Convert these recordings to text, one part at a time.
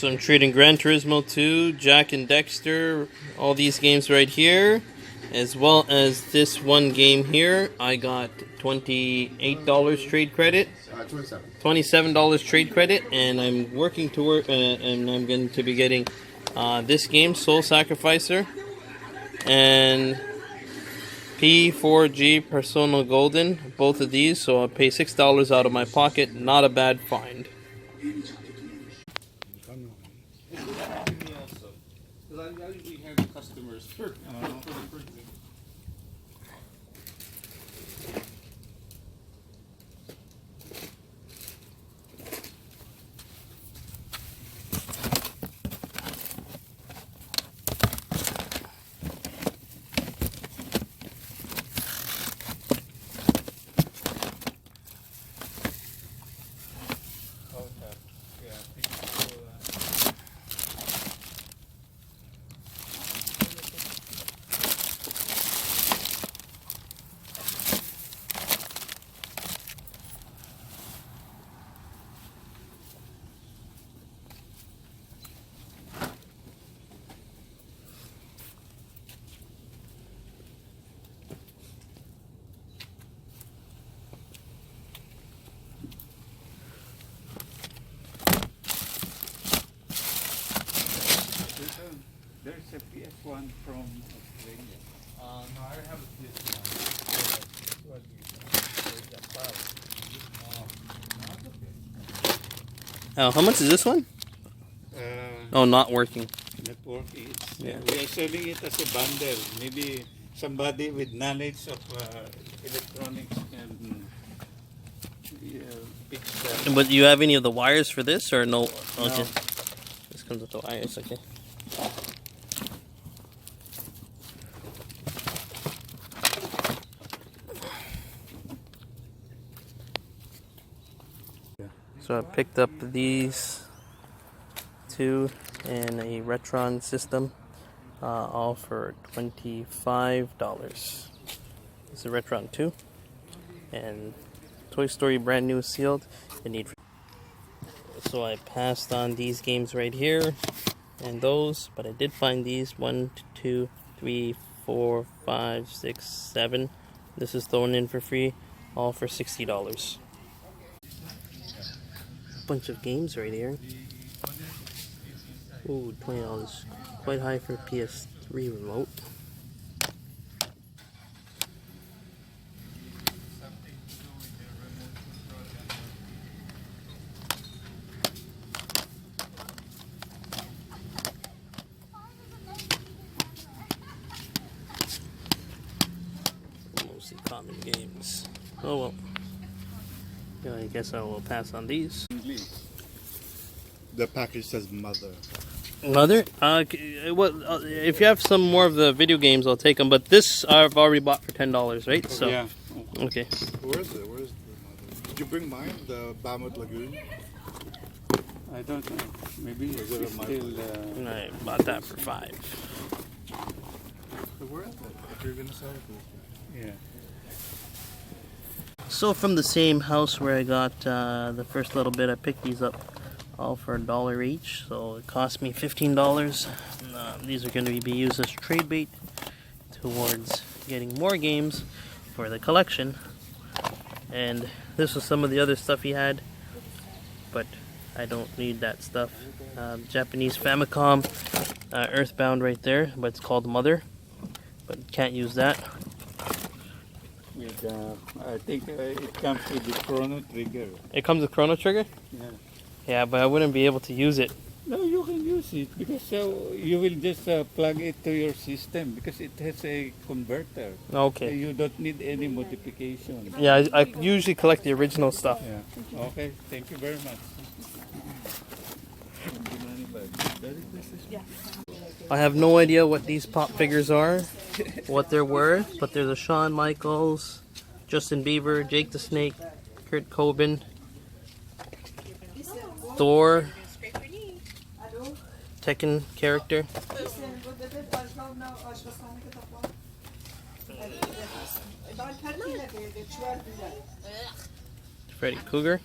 So I'm trading Gran Turismo 2, Jack and Dexter, all these games right here, as well as this one game here. I got $28 trade credit. $27 trade credit, and I'm working toward, and I'm going to be getting this game, Soul Sacrificer, and P4G Persona Golden, both of these. So I'll pay $6 out of my pocket. Not a bad find. There's a PS1 from Australia. No, I have a PS1. Oh, how much is this one? Oh, not working. Not working. It's, Yeah. We are selling it as a bundle. Maybe somebody with knowledge of electronics can fix that. But do you have any of the wires for this, or no? No. Okay. This comes with the wires, okay. So I picked up these two and a Retron system, all for $25. This is a Retron 2 and Toy Story brand new sealed. So I passed on these games right here and those, but I did find these 1, 2, 3, 4, 5, 6, 7. This is thrown in for free, all for $60. Bunch of games right here. Ooh, $20. Quite high for a PS3 remote. Mostly common games. Oh well. Yeah, I guess I will pass on these. The package says mother. Mother? If you have some more of the video games, I'll take them. But this I've already bought for $10, right? So Yeah. okay. Where is it? Where is the mother? Did you bring mine? The Bamut Lagoon? I don't know. Maybe it's it a still. I bought that for $5. So where is it? If you're gonna sell it this Yeah. So from the same house where I got the first little bit, I picked these up all for $1 each. So it cost me $15. These are going to be used as trade bait towards getting more games for the collection. And this was some of the other stuff he had, but I don't need that stuff. Japanese Famicom Earthbound right there, but it's called Mother, but can't use that. With, I think it comes with the Chrono Trigger. It comes with Chrono Trigger? Yeah. Yeah, but I wouldn't be able to use it. No, you can use it because you will just plug it to your system because it has a converter. Okay. You don't need any modification. Yeah, I usually collect the original stuff. Yeah. Okay. Thank you very much. I have no idea what these pop figures are, what they're worth, but there's a Shawn Michaels, Justin Bieber, Jake the Snake, Kurt Cobain, Thor, Tekken character, Freddy Cougar,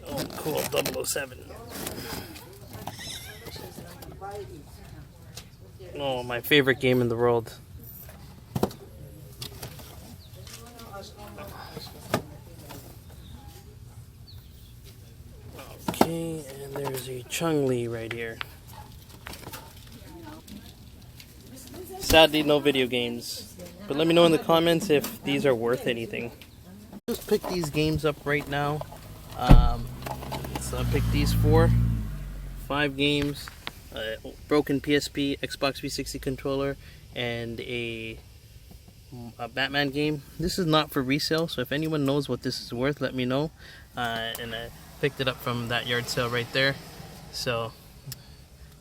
Oh, cool, 007. Oh, my favorite game in the world. Okay, and there's a Chung-Li right here. Sadly, no video games. But let me know in the comments if these are worth anything. Just pick these games up right now. So I picked these 5 games. Broken PSP, Xbox 360 controller, and a Batman game. This is not for resale, so if anyone knows what this is worth, let me know. And I picked it up from that yard sale right there. So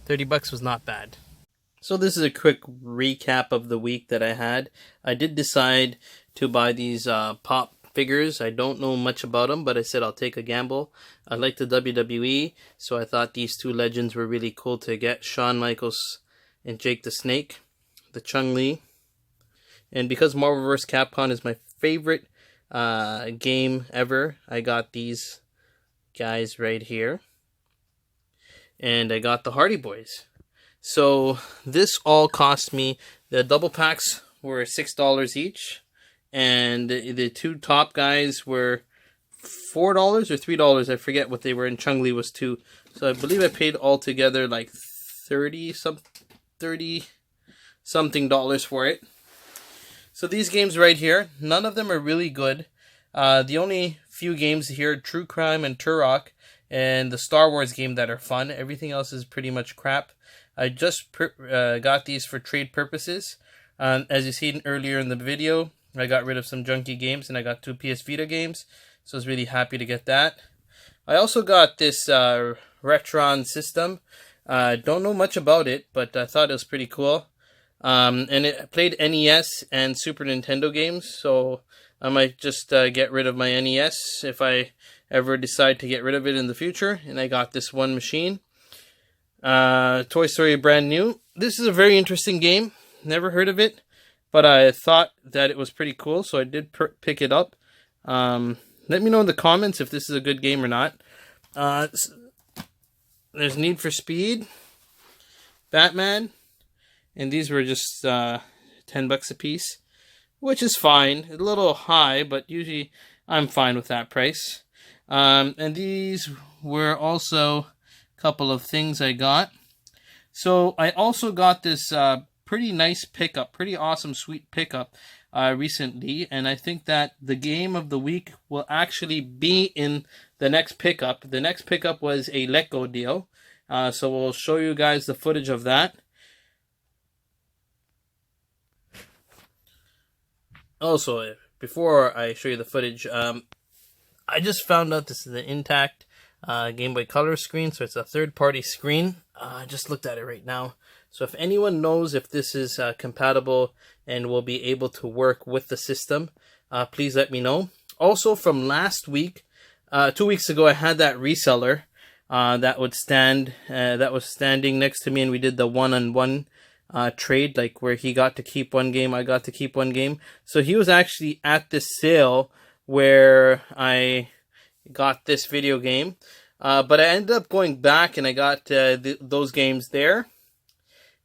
30 bucks was not bad. So this is a quick recap of the week that I had. I did decide to buy these pop figures. I don't know much about them, but I said I'll take a gamble. I like the WWE, so I thought these 2 legends were really cool to get. Shawn Michaels and Jake the Snake, the Chung-Li. And because Marvel vs. Capcom is my favorite game ever, I got these guys right here. And I got the Hardy Boys. So this all cost me, the double packs were $6 each. And the 2 top guys were $4 or $3. I forget what they were, and Chung-Li was 2. So I believe I paid altogether like 30 something dollars for it. So these games right here, none of them are really good. The only few games here, True Crime and Turok, and the Star Wars game that are fun. Everything else is pretty much crap. I just got these for trade purposes. As you seen earlier in the video, I got rid of some junky games, and I got 2 PS Vita games, so I was really happy to get that. I also got this Retron system. Don't know much about it, but I thought it was pretty cool. And it played NES and Super Nintendo games, so I might just get rid of my NES if I ever decide to get rid of it in the future. And I got this one machine. Toy Story brand new. This is a very interesting game. Never heard of it, but I thought that it was pretty cool, so I did pick it up. Let me know in the comments if this is a good game or not. There's Need for Speed, Batman, and these were just 10 bucks a piece, which is fine. A little high, but usually I'm fine with that price. And these were also a couple of things I got. So I also got this pretty nice pickup, pretty awesome, sweet pickup recently, and I think that the game of the week will actually be in the next pickup. The next pickup was a Letgo deal, so we'll show you guys the footage of that. Also, before I show you the footage, I just found out this is an intact Game Boy Color screen, so it's a third-party screen. I just looked at it right now. So if anyone knows if this is compatible and will be able to work with the system, please let me know. Also, from last week, 2 weeks ago, I had that reseller that was standing next to me, and we did the one-on-one trade, like where he got to keep one game, I got to keep one game. So he was actually at this sale where I got this video game, but I ended up going back and I got those games there,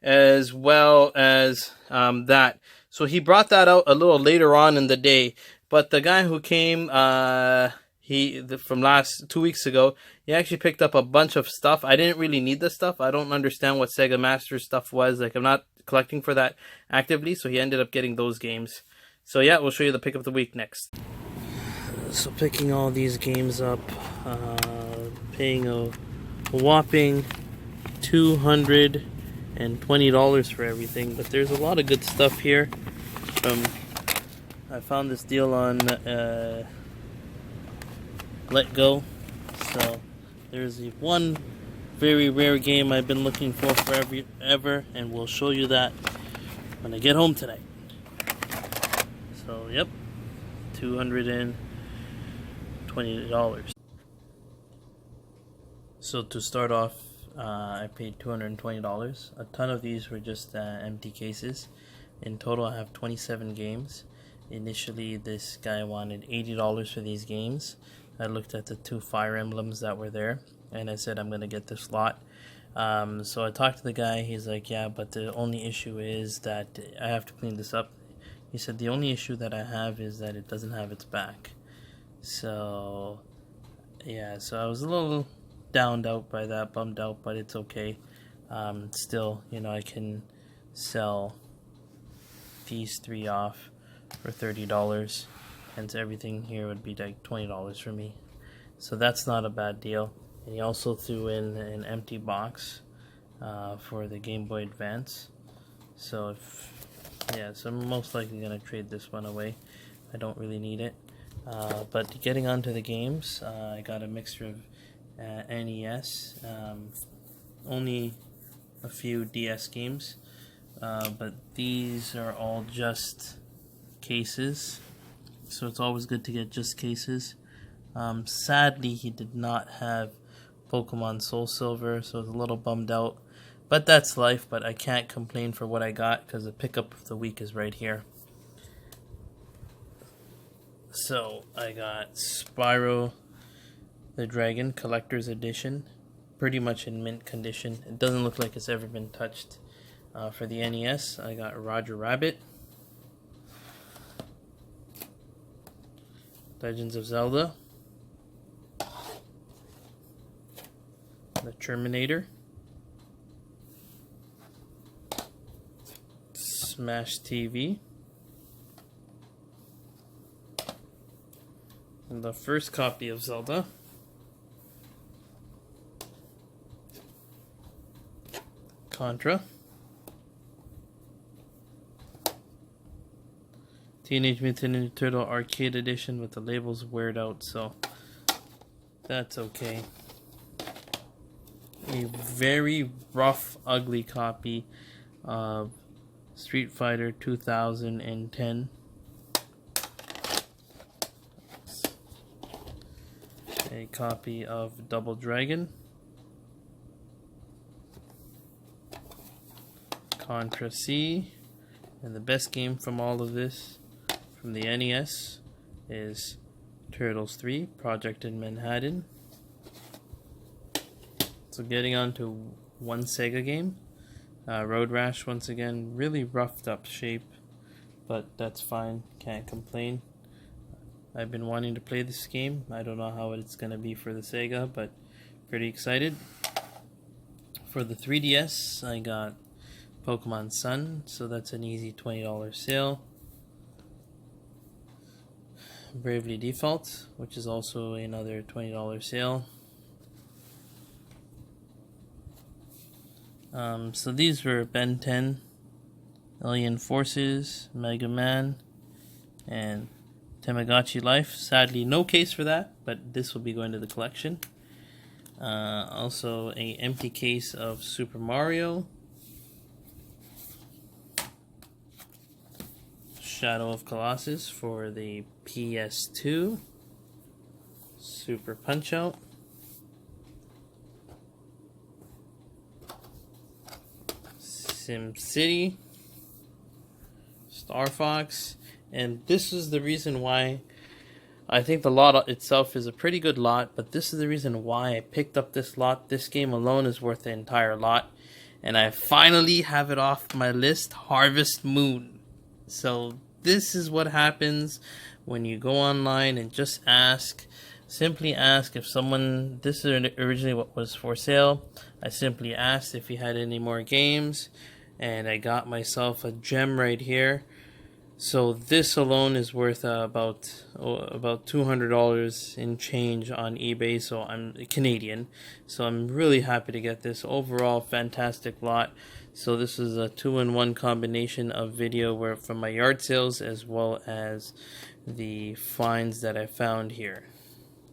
as well as that. So he brought that out a little later on in the day, but the guy who came from last 2 weeks ago, he actually picked up a bunch of stuff. I didn't really need the stuff. I don't understand what Sega Master stuff was. Like, I'm not collecting for that actively, so he ended up getting those games. So yeah, we'll show you the pick of the week next. So picking all these games up, paying a whopping $220 for everything, but there's a lot of good stuff here. I found this deal on Letgo, so there's the one very rare game I've been looking for forever, and we'll show you that when I get home tonight. So yep, $220. So to start off, I paid $220. A ton of these were just empty cases. In total, I have 27 games. Initially, this guy wanted $80 for these games. I looked at the 2 Fire Emblems that were there, and I said I'm going to get this lot. So I talked to the guy. He's like, yeah, but the only issue is that I have to clean this up. He said the only issue that I have is that it doesn't have its back. So yeah, so I was a little downed out by that, bummed out, but it's okay. Still, you know, I can sell these 3 off for $30, and everything here would be like $20 for me. So that's not a bad deal. And he also threw in an empty box for the Game Boy Advance. So so I'm most likely gonna trade this one away. I don't really need it. But getting onto the games, I got a mixture of NES, only a few DS games, but these are all just cases, so it's always good to get just cases. Sadly, he did not have Pokemon Soul Silver, so I was a little bummed out, but that's life. But I can't complain for what I got because the pickup of the week is right here. So I got Spyro the Dragon Collector's Edition, pretty much in mint condition. It doesn't look like it's ever been touched. For the NES, I got Roger Rabbit, Legends of Zelda, the Terminator, Smash TV, and the first copy of Zelda, Contra, Teenage Mutant Ninja Turtle Arcade Edition with the labels weared out, so that's okay. A very rough, ugly copy of Street Fighter 2010. A copy of Double Dragon, Contra C, and the best game from all of this, from the NES, is Turtles 3, Project in Manhattan. So getting on to one Sega game, Road Rash, once again, really roughed up shape, but that's fine, can't complain. I've been wanting to play this game. I don't know how it's going to be for the Sega, but pretty excited. For the 3DS, I got Pokemon Sun, so that's an easy $20 sale. Bravely Default, which is also another $20 sale. So these were Ben 10, Alien Forces, Mega Man, and Tamagotchi Life. Sadly, no case for that, but this will be going to the collection. Also, a empty case of Super Mario, Shadow of Colossus for the PS2, Super Punch-Out, SimCity, Star Fox, and this is the reason why I think the lot itself is a pretty good lot, but this is the reason why I picked up this lot. This game alone is worth the entire lot, and I finally have it off my list, Harvest Moon. So this is what happens when you go online and just ask, simply ask if someone, this is originally what was for sale. I simply asked if he had any more games, and I got myself a gem right here. So this alone is worth about $200 in change on eBay. So I'm Canadian, so I'm really happy to get this. Overall, fantastic lot. So this is a 2-in-1 combination of video where from my yard sales as well as the finds that I found here.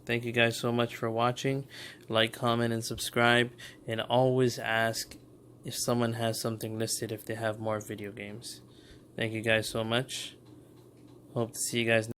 Thank you guys so much for watching. Like, comment, and subscribe. And always ask if someone has something listed if they have more video games. Thank you guys so much. Hope to see you guys next time.